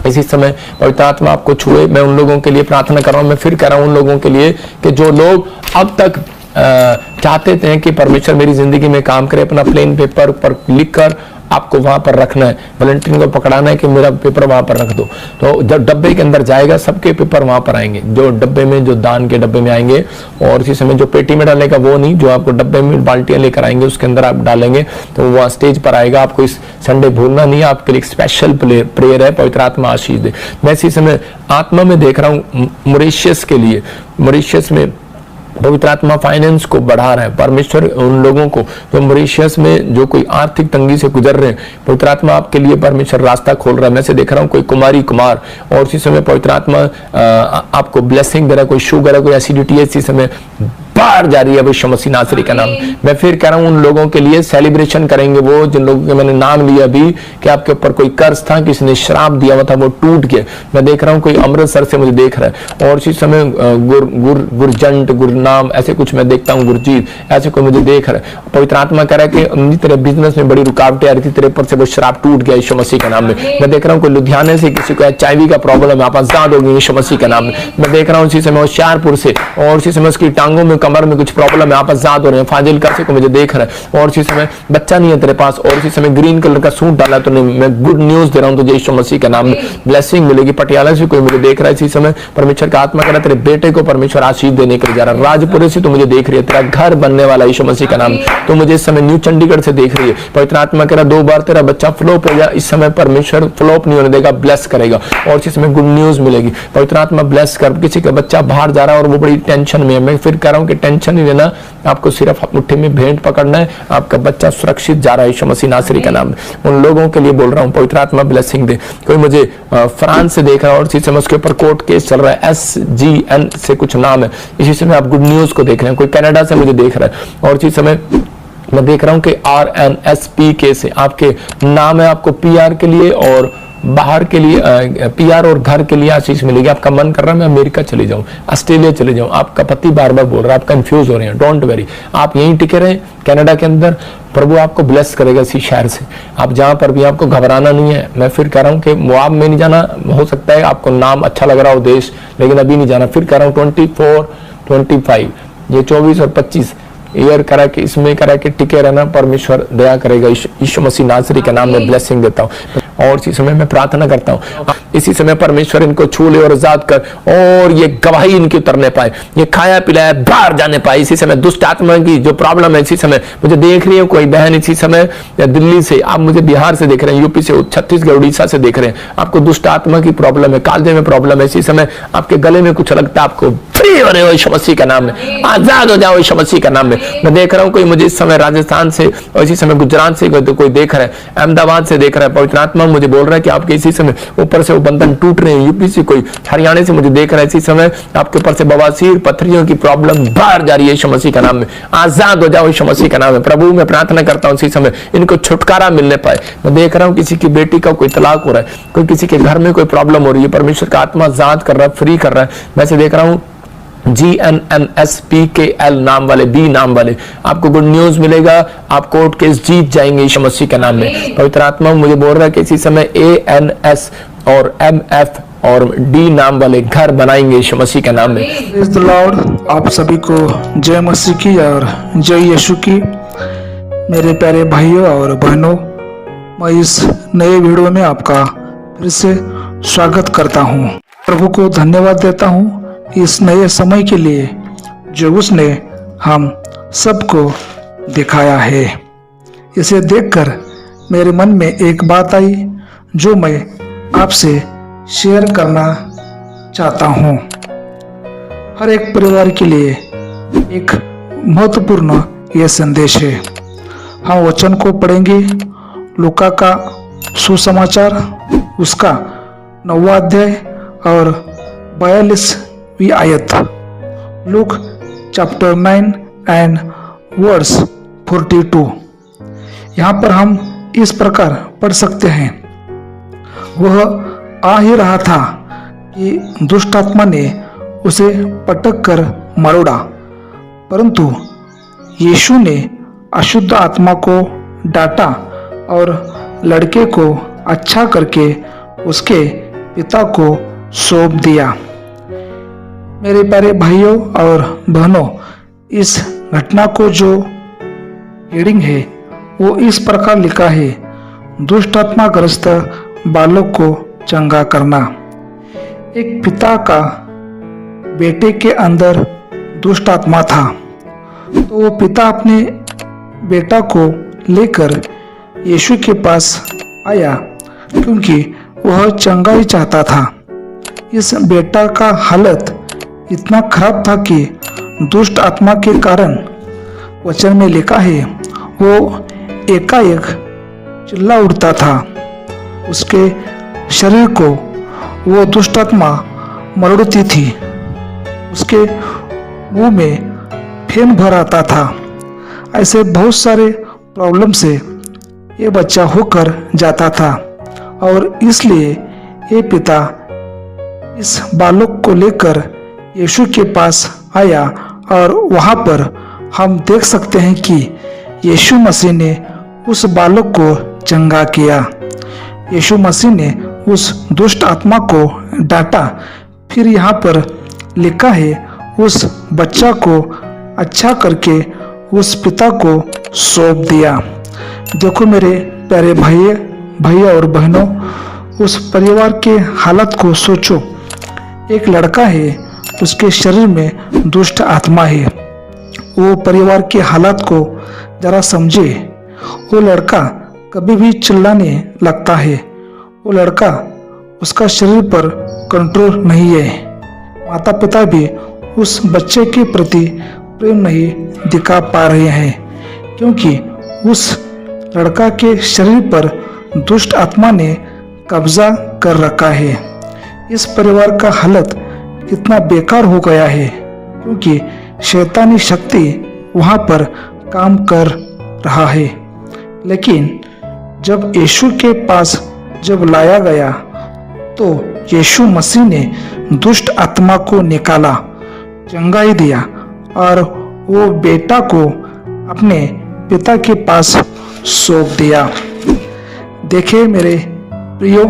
इसी समय पवित्र आत्मा आपको छुए। मैं उन लोगों के लिए प्रार्थना कर रहा हूँ, मैं फिर कह रहा हूँ उन लोगों के लिए कि जो लोग अब तक चाहते थे कि परमेश्वर मेरी जिंदगी में काम करे, अपना प्लेन पेपर पर लिखकर आपको वहां पर रखना है, वॉलंटियरिंग को पकड़ाना है कि मेरा पेपर वहां पर रख दो। तो जब डब्बे के अंदर जाएगा सबके पेपर वहां पर आएंगे, जो डब्बे में, जो दान के डब्बे में आएंगे। और इसी समय जो पेटी में डालने का वो नहीं, जो आपको डब्बे में बाल्टियां लेकर आएंगे उसके अंदर आप डालेंगे, तो वह स्टेज पर आएगा। आपको इस संडे भूलना नहीं है, आपके लिए स्पेशल प्रेयर है। पवित्र आत्मा आशीष दे। मैं इसी समय आत्मा में देख रहा हूँ मॉरिशस के लिए, मॉरिशस में पवित्र आत्मा फाइनेंस को बढ़ा रहा है। परमेश्वर उन लोगों को जो मॉरिशस में जो कोई आर्थिक तंगी से गुजर रहे हैं, पवित्र आत्मा आपके लिए परमेश्वर रास्ता खोल रहा है। मैं से देख रहा हूँ कोई कुमारी कुमार, और इसी समय पवित्र आत्मा आपको ब्लेसिंग दे रहा है। कोई शुगर है, कोई एसिडिटी है, इसी समय बाहर जा रही है यीशु मसीह नासरी का नाम। मैं फिर कह रहा हूं उन लोगों के लिए सेलिब्रेशन करेंगे, वो जिन लोगों के मैंने नाम लिया अभी कि आपके ऊपर कोई कर्ज था, किसी ने श्राप दिया हुआ था, वो टूट गया। मैं देख रहा हूं कोई अमृतसर से मुझे देख रहा है, और इसी समय गुरजंट, गुरनाम, ऐसे कुछ मैं देखता हूँ, गुरजीत, ऐसे कोई मुझे देख रहा है। पवित्र आत्मा कह रहा है कि तेरे बिजनेस में बड़ी रुकावटें आ रही थी, तेरे ऊपर से वो श्राप टूट गया यीशु मसीह के नाम में। मैं देख रहा हूँ कोई लुधियाने से किसी को HIV का प्रॉब्लम है, आप आजाद होगी यीशु मसीह के नाम में। मैं देख रहा हूँ इसी समय होशियारपुर से, और इसी समय उसकी टांगों में, कमर में कुछ प्रॉब्लम है, आप आजाद हो रहे हैं। फाजिलका से को मुझे देख रहा है, और इसी समय बच्चा नहीं है तेरे पास, और इसी समय ग्रीन कलर का सूट डाला तो मैं गुड न्यूज दे रहा हूँ तुझे यीशु मसीह के नाम में, ब्लेसिंग मिलेगी। पटियाला से कोई मुझे देख रहा है, इसी समय परमेश्वर का आत्मा कह रहा है तेरे बेटे को परमेश्वर आशीष देने के लिए जा रहा है। राजपुरे से तो मुझे देख रही है, तेरा घर बनने वाला यीशु मसीह का नाम। तो मुझे इस समय न्यू चंडीगढ़ से देख रही है। पवित्र आत्मा कह रहा 2 बार तेरा बच्चा फ्लॉप हो गया, इस समय परमेश्वर फ्लॉप नहीं होने देगा, ब्लेस करेगा, और इसी समय गुड न्यूज मिलेगी। पवित्र आत्मा ब्लेस कर। किसी का बच्चा बाहर जा रहा है और वो बड़ी टेंशन में है, मैं फिर कह रहा हूँ कि टेंशन नहीं लेना, आपको सिर्फ मुट्ठी में भेंट पकड़ना है, आपका बच्चा सुरक्षित जा रहा है यीशु मसीह नासरी का नाम। उन लोगों के लिए बोल रहा हूँ पवित्र आत्मा ब्लेसिंग दे। कोई मुझे फ्रांस से देख रहा है, और इसी समय उसके ऊपर कोर्ट केस चल रहा है, SGN से कुछ नाम है, इसी समय आप गुड न्यूज को देख रहे हैं। कोई कनाडा से मुझे देख रहा है, और इसी समय मैं देख रहा हूँ कि RNSPK से आपके नाम है, आपको PR के लिए और बाहर के लिए, PR और घर के लिए आशीष मिलेगी। आपका मन कर रहा है मैं अमेरिका चले जाऊं, ऑस्ट्रेलिया चले जाऊं, आपका पति बार बार बोल रहा है, आप कंफ्यूज हो रहे हैं, डोंट वरी, आप यहीं टिके रहे कनाडा के अंदर, प्रभु आपको ब्लेस करेगा इसी शहर से। आप जहां पर भी, आपको घबराना नहीं है। मैं फिर कह रहा हूं कि मुआब में नहीं जाना, हो सकता है आपको नाम अच्छा लग रहा हो देश, लेकिन अभी नहीं जाना। फिर कह रहा हूं 24, 25, ये 24 और 25 ईयर करा कि इसमें करा कि टिके रहना, परमेश्वर दया करेगा। यीशु मसीह नासरी के नाम में ब्लेसिंग देता हूँ, और इसी समय मैं प्रार्थना करता हूँ इसी समय परमेश्वर इनको छू ले और आजाद कर, और ये गवाही इनकी उतरने पाए, ये खाया पिलाया बाहर जाने पाए। इसी समय दुष्ट आत्मा की जो प्रॉब्लम है, इसी समय मुझे देख रही है कोई बहन इसी समय दिल्ली से, आप मुझे बिहार से देख रहे हैं, यूपी से, छत्तीसगढ़, उड़ीसा से देख रहे हैं, आपको दुष्ट आत्मा की प्रॉब्लम है, कालजे में प्रॉब्लम है, इसी समय आपके गले में कुछ लगता है, आपको फ्री हो रहे हो यीशु मसीह का नाम में, आजाद हो जाओ यीशु मसीह का नाम में। मैं देख रहा हूँ कोई मुझे इस समय राजस्थान से, और इसी समय गुजरात से कोई देख रहा है, अहमदाबाद से देख रहा है। पवित्र आत्मा मुझे बोल रहा है कि आपके इसी समय ऊपर से वो बंधन टूट रहे हैं। यूपी से कोई, हरियाणा से मुझे देख रहा है, इसी समय आपके ऊपर से बवासीर, पथरियों की प्रॉब्लम बाहर जा रही है यीशु मसीह का नाम में, आजाद हो जाओ यीशु मसीह का नाम में। प्रभु मैं प्रार्थना करता हूँ इसी समय इनको छुटकारा मिलने पाए। मैं देख रहा हूँ किसी की बेटी का कोई तलाक हो रहा है, कोई किसी के घर में कोई प्रॉब्लम हो रही है, परमेश्वर का आत्मा आजाद कर रहा है, फ्री कर रहा है। मैं से देख रहा हूँ GNNSPKL नाम वाले, B नाम वाले, आपको गुड न्यूज मिलेगा, आप कोर्ट केस जीत जाएंगे यीशु मसीह के नाम में। पवित्र आत्मा मुझे बोल रहा है कि इसी समय ANS और MF और D नाम वाले घर बनाएंगे यीशु मसीह के नाम में। Praise the Lord. आप सभी को जय मसीह की और जय यीशु की। मेरे प्यारे भाइयों और बहनों, मैं इस नए वीडियो में आपका फिर से स्वागत करता हूं। प्रभु को धन्यवाद देता हूं इस नए समय के लिए जो उसने हम सबको दिखाया है। इसे देखकर मेरे मन में एक बात आई जो मैं आपसे शेयर करना चाहता हूं। हर एक परिवार के लिए एक महत्वपूर्ण यह संदेश है। हम वचन को पढ़ेंगे, लूका का सुसमाचार उसका 9वां अध्याय और 42वीं आयत। Luke chapter 9 and verse 42। यहाँ पर हम इस प्रकार पढ़ सकते हैं, वह आ ही रहा था कि दुष्ट आत्मा ने उसे पटक कर मरोड़ा, परंतु यीशु ने अशुद्ध आत्मा को डांटा और लड़के को अच्छा करके उसके पिता को सौंप दिया। मेरे प्यारे भाइयों और बहनों, इस घटना को जो हेडिंग है वो इस प्रकार लिखा है, दुष्ट आत्माग्रस्त बालक को चंगा करना। एक पिता का बेटे के अंदर दुष्ट आत्मा था, तो वो पिता अपने बेटा को लेकर यीशु के पास आया क्योंकि वह चंगा ही चाहता था। इस बेटा का हालत इतना खराब था कि दुष्ट आत्मा के कारण, वचन में लिखा है, वो एकाएक चिल्ला उठता था। उसके शरीर को वो दुष्ट आत्मा मरोड़ती थी। उसके मुंह में फेन भर आता था। ऐसे बहुत सारे प्रॉब्लम से ये बच्चा होकर जाता था और इसलिए ये पिता इस बालक को लेकर यीशु के पास आया और वहाँ पर हम देख सकते हैं कि यीशु मसीह ने उस बालक को चंगा किया। यीशु मसीह ने उस दुष्ट आत्मा को डांटा। फिर यहाँ पर लिखा है, उस बच्चा को अच्छा करके उस पिता को सौंप दिया। देखो मेरे प्यारे भैया और बहनों, उस परिवार के हालत को सोचो। एक लड़का है, उसके शरीर में दुष्ट आत्मा है। वो परिवार के हालत को जरा समझे। वो लड़का कभी भी चिल्लाने लगता है। वो लड़का, उसका शरीर पर कंट्रोल नहीं है। माता पिता भी उस बच्चे के प्रति प्रेम नहीं दिखा पा रहे हैं क्योंकि उस लड़का के शरीर पर दुष्ट आत्मा ने कब्जा कर रखा है। इस परिवार का हालत कितना बेकार हो गया है क्योंकि शैतानी शक्ति वहाँ पर काम कर रहा है। लेकिन जब यीशु के पास जब लाया गया तो यीशु मसीह ने दुष्ट आत्मा को निकाला, चंगा ही दिया और वो बेटा को अपने पिता के पास सौंप दिया। देखे मेरे प्रियो,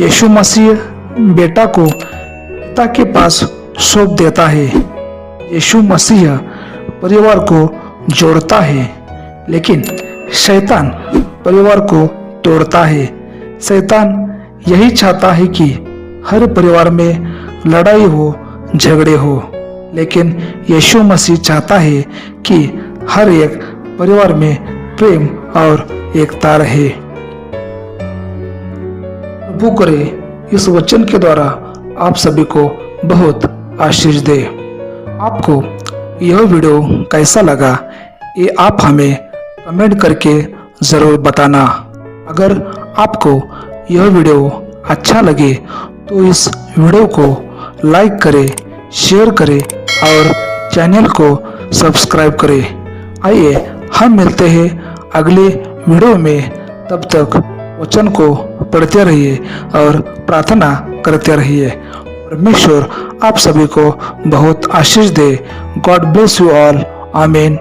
यीशु मसीह बेटा को पिता के पास सौंप देता है। यीशु मसीह परिवार को जोड़ता है, लेकिन शैतान परिवार को तोड़ता है। शैतान यही चाहता है कि हर परिवार में लड़ाई हो, झगड़े हो, लेकिन यीशु मसीह चाहता है कि हर एक परिवार में प्रेम और एकता रहे। प्रभु करे इस वचन के द्वारा आप सभी को बहुत आशीष दे। आपको यह वीडियो कैसा लगा ये आप हमें कमेंट करके ज़रूर बताना। अगर आपको यह वीडियो अच्छा लगे तो इस वीडियो को लाइक करें, शेयर करें और चैनल को सब्सक्राइब करें। आइए हम मिलते हैं अगले वीडियो में। तब तक वचन को पढ़ते रहिए और प्रार्थना करते रहिए। परमेश्वर आप सभी को बहुत आशीष दे। God bless you all. आमीन।